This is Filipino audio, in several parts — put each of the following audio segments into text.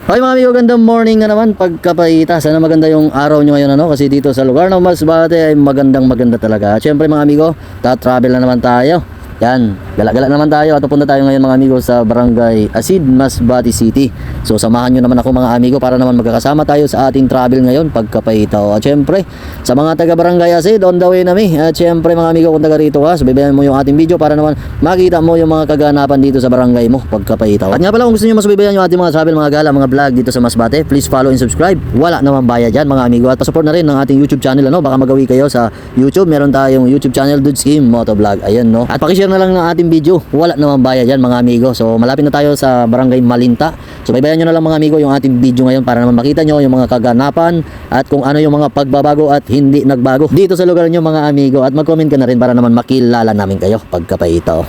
Hi mga amigo, gandang morning na naman pagkapahita. Sana maganda yung araw nyo ngayon kasi dito sa lugar ng Masbate ay maganda talaga. At syempre mga amigo, travel na naman tayo. Yan, gala-gala naman tayo at pupunta tayo ngayon mga amigo sa Barangay Asid, Masbate City. So samahan nyo naman ako mga amigo para naman magkakasama tayo sa ating travel ngayon pagkapahita. At syempre, sa mga taga Barangay Asid, on the way na mi. At syempre mga amigo, kung taga rito ka, subaybayan mo yung ating video para naman makita mo yung mga kaganapan dito sa barangay mo pagkapahita. At nga pala, kung gusto nyo masubaybayan yung ating mga travel, mga gala, mga vlog dito sa Masbate, please follow and subscribe. Wala naman bayad yan mga amigo. At pasupport na rin ng ating YouTube channel. Baka magawi kayo sa YouTube. Meron tayong YouTube channel, Dudes Kim Motovlog. Ayan At pakishare na lang ng ating video. Wala naman bayad yan mga amigo. So malapit na tayo sa Barangay Malinta. So baybayan nyo na lang mga amigo yung ating video ngayon para naman makita nyo yung mga kaganapan at kung ano yung mga pagbabago at hindi nagbago dito sa lugar nyo mga amigo. At mag-comment ka na rin para naman makilala namin kayo pagkapahita.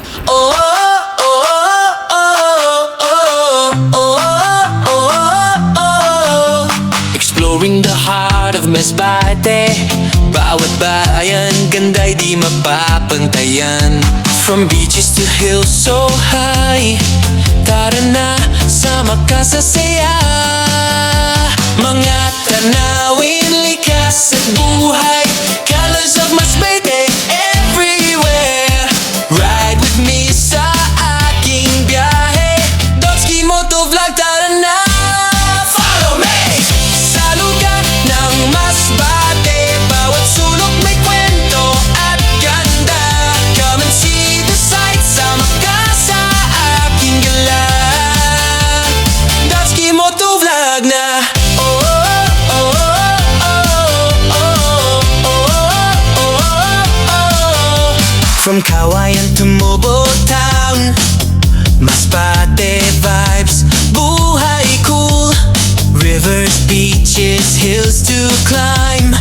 Exploring the heart of Masbate. Bawat bayan, ganda'y di mapapantayan. From beaches to hills so high, tara na, sama ka sa saya. Mga tanawin, likas at buhay, colors of Masbate everywhere. Ride with me sa aking biyahe, Dotski Motovlog, tara na. Follow me sa lugar ng Masbate, bawat sulok may kwento at ganda. Come and see the sights, sama ka sa aking gala. Dotski Motovlog na. From Kawayan to Mobile Town, Masbate vibes, buhay cool. Rivers, beaches, hills to climb.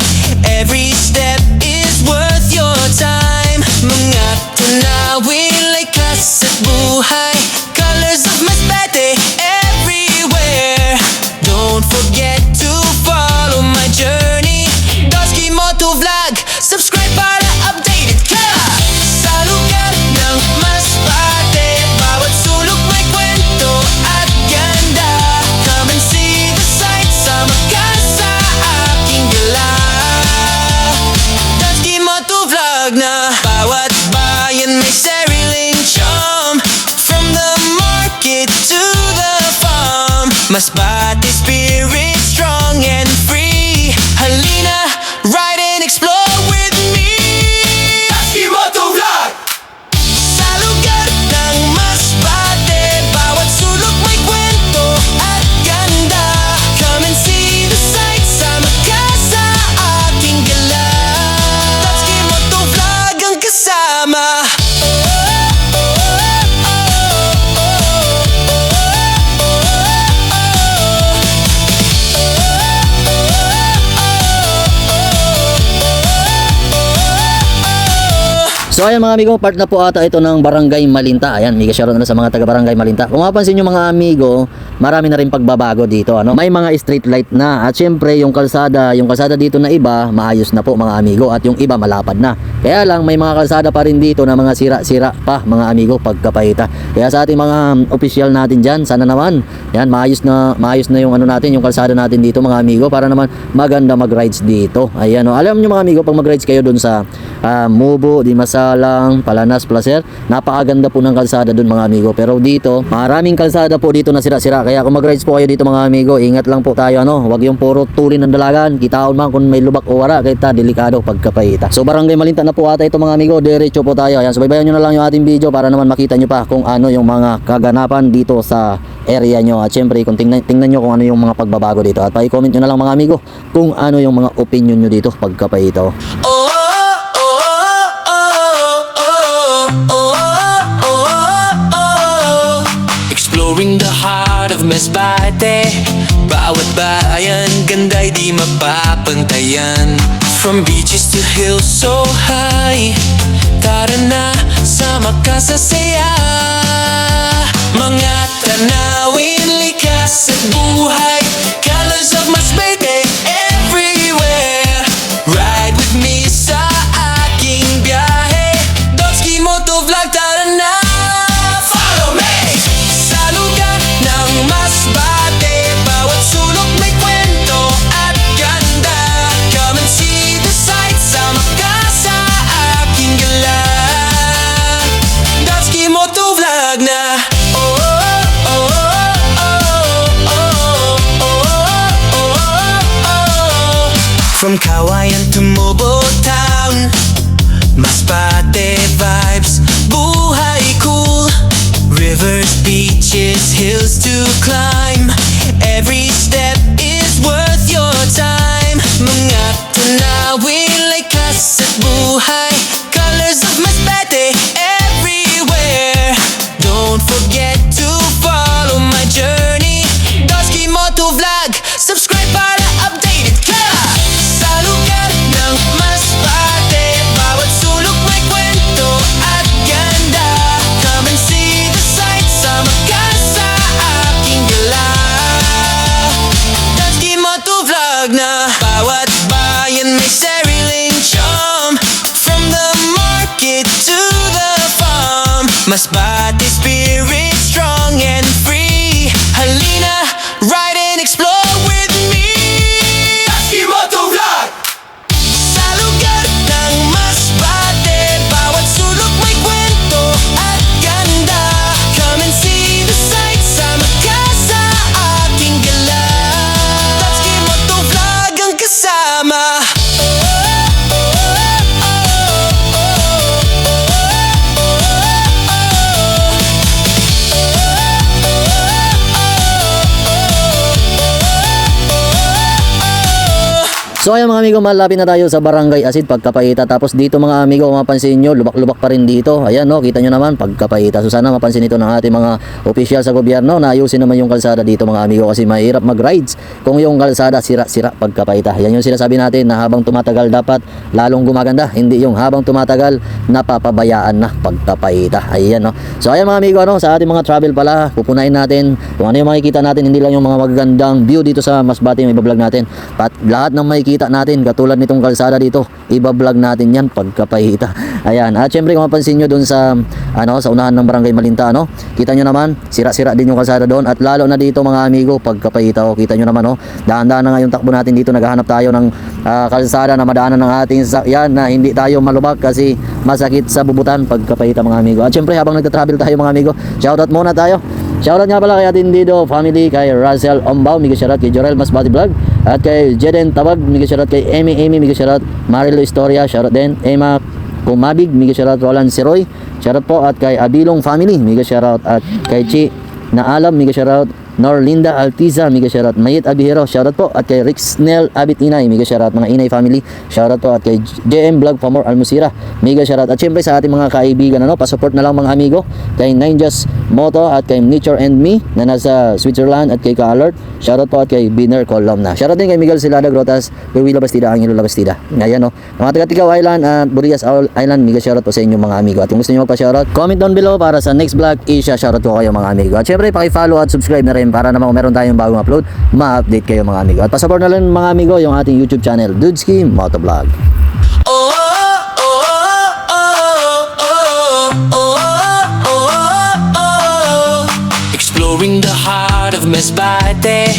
Every step is worth your time. Mga tanawin, likas at buhay, colors of Masbate everywhere. Don't forget to follow my journey, Dotski Motovlog. Subscribe para updated ka sa lugar ng Masbate. Bawat sulok may kwento at ganda. Come and see the sights, sama ka sa aking gala. Dotski Motovlog na. Bawat bayan may sariling charm, from the market to the farm. Masbate spirit strong and free. Halina, ride and explore with me. Dotski Motovlog. Sa lugar ng Masbate, bawat sulok may kwento at ganda. Come and see the sights, sama ka sa aking gala. Dotski Motovlog ang kasama. So ayan mga amigo, part na po ata ito ng Barangay Malinta. Ayan, mega shoutout na sa mga taga Barangay Malinta. Kung mapapansin nyo mga amigo, marami na rin pagbabago dito. May mga street light na. At syempre yung kalsada dito na iba, maayos na po mga amigo. At yung iba malapad na. Kaya lang may mga kalsada pa rin dito na mga sira-sira pa mga amigo pagkapahita. Kaya sa ating mga official natin dyan, sana naman, yan, maayos na yung natin, yung kalsada natin dito mga amigo, para naman maganda mag-rides dito. Ayan alam nyo mga amigo, pag mag-rides kayo dun sa Mubo, Dimasalang, Palanas, Placer, napakaganda po ng kalsada dun mga amigo. Pero dito, maraming kalsada po dito na sira-sira. Kaya kung mag-rides po kayo dito mga amigo, ingat lang po tayo wag yung puro tulin ng dalagan. Kitaon man kung may lubak o wara, kahit delikado pagkapahita. So Barangay Malinta na po ata ito mga amigo, diretso po tayo. Ayan, subaybayan nyo na lang yung ating video para naman makita nyo pa kung ano yung mga kaganapan dito sa area nyo. At syempre kung tingnan nyo kung ano yung mga pagbabago dito. At pa-comment nyo na lang mga amigo kung ano yung mga opinion nyo dito pagkapahita. Exploring the heart of Masbate. Bawat bayan, ganda'y di mapapantayan. From beaches to hills so high, tara na, sama ka sa saya. Mga tanawin, likas at buhay, colors of Masbate everywhere. Ride with me sa aking biyahe, Dotski Motovlog, tara na. Follow me sa lugar ng Masbate, bawat From Kawayan to Mobile Town, Masbate vibes, buhay cool. Rivers, beaches, hills to climb. Every step is worth your time. Mga tanawin, likas at buhay. Colors of Masbate everywhere. Don't forget to follow my journey. Dosky Moto Vlog, subscribe para updated ka. Sa lugar ng Masbate, bawat sulok may kwento at ganda. Come and see the sights, sama ka sa aking gala. Dosky Moto Vlog na bawat bayan may sariling charm. From the market to the farm, Masbate spirit strong and free. Halina, ride and explore with me. Dosky Moto Vlog! Sa lugar ng Masbate, bawat sulok may kwento at ganda. Come and see the sights, sama ka sa aking gala. Dosky Moto Vlog ang kasama. So ayan mga amigo, malapit na tayo sa Barangay Asid, Pagkapaita. Tapos dito mga amigo, mapansin nyo, lubak-lubak pa rin dito. Ayan no, kita nyo naman, Pagkapaita. So sana mapansin ito ng ating mga opisyal sa gobyerno na ayusin naman yung kalsada dito mga amigo, kasi mahirap mag-rides kung yung kalsada sira-sira Pagkapaita. Yan yung sinasabi natin na habang tumatagal dapat lalong gumaganda, hindi yung habang tumatagal napapabayaan na Pagkapaita. Ayan no. So ayan mga amigo, ano, sa ating mga travel pala, pupunayin natin kung ano yung makikita natin, hindi lang yung mga magagandang view dito sa Masbate yung ibablog natin. Pat lahat ng makikita natin katulad nitong kalsada dito, iba-vlog natin yan Pagkapaita. Ayan, at syempre kung mapansin nyo dun sa sa unahan ng Barangay Malinta, no, kita nyo naman sira-sira din yung kalsada doon, at lalo na dito mga amigo, Pagkapaita, oh, kita nyo naman, oh, dahan-dahan na nga yung takbo natin dito, naghahanap tayo ng kalsada na madaanan ng ating sasakyan na hindi tayo malubak kasi masakit sa bubutan Pagkapaita mga amigo. At syempre habang nagta-travel tayo mga amigo, shoutout muna tayo. Shoutout nga pala kay Atindido family, kay Russell Ombao, mega shoutout kay Jorel Masbate Vlog, at kay Jeden Tabag, mega shoutout kay Amy, mega shoutout Marilo Historia, shoutout din Emma Kumabig, mega shoutout Roland Siroy, shoutout po, at kay Abilong family, mega shoutout, at kay Chi Naalam, mega shoutout Norlinda Altiza, mega shoutout Mayit Abihero, shoutout po, at kay Rick Snell Abit Inay, mega shoutout mga Inay family, shoutout po, at kay JM Vlog Pamor Almusira, mega shoutout. At syempre sa ating mga kaibigan, ano, pa-support na lang mga amigo, kay Ninjas Moto, at kay Nature and Me na nasa Switzerland, at kay Ka-Alert, shoutout po, at kay Biner Columna, shoutout din kay Miguel Silada Grotas, kay Willa Bastida, Angelo Labastida. Ayan no, mga taga-Tigaw Island at Burias Island, mega shoutout po sa inyo mga amigo. At kung gusto niyo magpa-shoutout, comment down below para sa next vlog, shoutout ko kayo mga amigo. At syempre paki-follow at subscribe na rin para naman kung meron tayong bagong upload, ma-update kayo mga amigo. At pa-support na lang mga amigo yung ating YouTube channel, Dudesky Moto Vlog. Oh, oh, oh, oh, oh, oh, oh, oh. Exploring the heart of Masbate,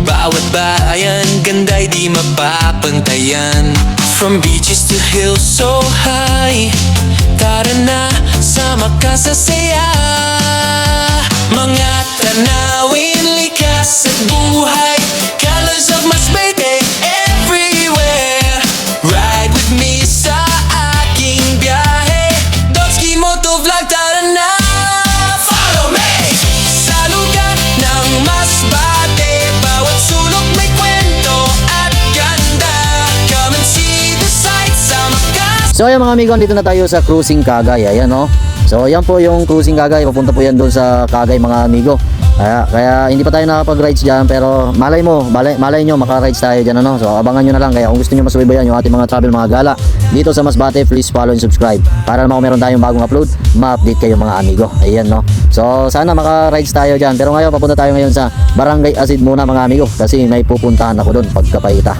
bawat bayan, ganda'y di mapapantayan. From beaches to hills so high, tara na, sama ka sa saya. Mga tanawin, likas at buhay. Colors of Masbate everywhere. Ride with me sa aking biyahe. Dosky Moto Vlog, tara na, follow me. Sa lugar ng Masbate, bawat sulok may kwento at ganda. Come and see the sights, sama ka. So ayan mga amigo, dito na tayo sa Cruising Cagay. Ayan no. So ayan po yung Cruising Cagay, papunta po yan doon sa Cagay mga amigo. Kaya hindi pa tayo nakapag-rides dyan, pero malay nyo maka-rides tayo dyan, ano? So abangan nyo na lang. Kaya kung gusto nyo masubaybayan yung ating mga travel, mga gala dito sa Masbate, please follow and subscribe para naman kung meron tayong bagong upload, ma-update kayo mga amigo. Ayan no. So sana maka-rides tayo dyan, pero ngayon papunta tayo ngayon sa Barangay Asid muna mga amigo, kasi may pupuntahan ako doon Pagkapaita.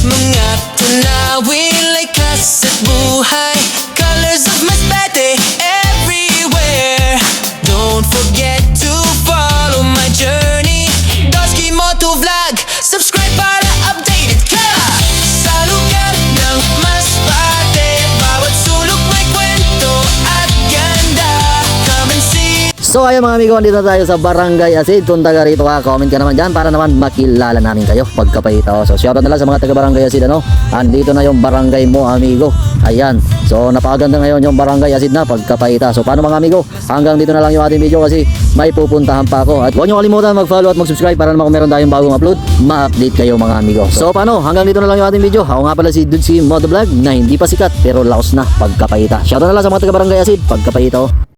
Mga tanawin, likas at buhay. Colors of Masbate everywhere. Don't forget to follow my journey. Dosky Moto Vlog, subscribe para updated ka. Sa lugar ng Masbate, bawat sulok may kwento at ganda. Come and see. So ayun mga amigo, andito na tayo sa Barangay Asid. Kung taga rito ka, comment ka naman dyan para naman makilala namin kayo pagkapahita. So shoutout na lang sa mga taga Barangay Asid, ano. Andito na yung barangay mo amigo. Ayan. So napakaganda ngayon yung Barangay Asid na pagkapahita. So paano mga amigo, hanggang dito na lang yung ating video kasi may pupuntahan pa ako. At huwag nyo kalimutan mag-follow at mag-subscribe para naman kung meron tayong bagong upload, ma-update kayo mga amigo. So paano, hanggang dito na lang yung ating video. Ako nga pala si Dudsi Motovlog na hindi pa sikat pero laos na pagkapahita. Shoutout na lang sa mga taga Barangay Asid pagkapahita.